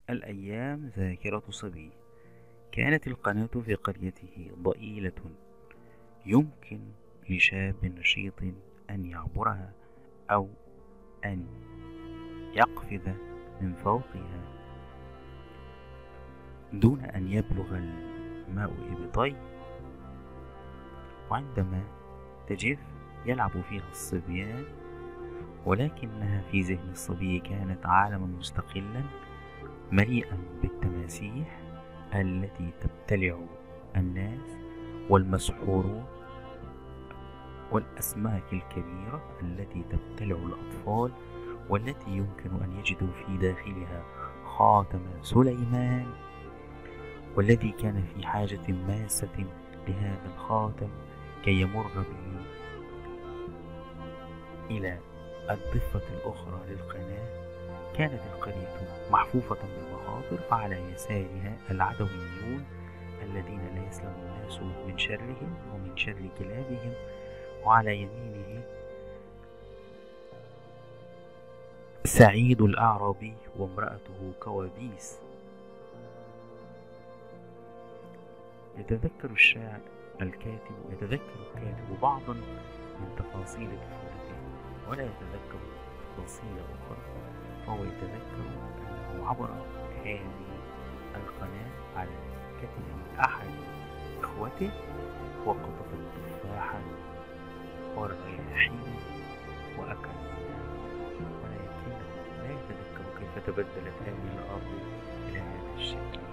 الأيام ذاكرة صبي. كانت القناة في قريته ضئيلة، يمكن لشاب نشيط أن يعبرها أو أن يقفز من فوقها دون أن يبلغ الماء إبطي. وعندما تجف يلعب فيها الصبيان، ولكنها في ذهن الصبي كانت عالما مستقلا مليئا بالتماسيح التي تبتلع الناس والمسحورون والأسماك الكبيرة التي تبتلع الأطفال، والتي يمكن أن يجدوا في داخلها خاتم سليمان، والذي كان في حاجة ماسة لهذا الخاتم كي يمر به إلى الضفة الأخرى للقناة. كانت القرية محفوفة بالمخاطر، فعلى يسارها العدويون الذين لا يسلم الناس من شرهم ومن شر كلابهم، وعلى يمينه سعيد الأعرابي وامرأته كوابيس. يتذكر الكاتب بعضا من تفاصيل طفولته، ولا يتذكر تفاصيل أخرى، فهو يتذكر أنه عبر هذه القناة على كتف أحد إخوته وقطف التفاحة والرياحين وأكل منها، ولكنه لا يتذكر كيف تبدلت هذه الأرض إلى هذا الشكل.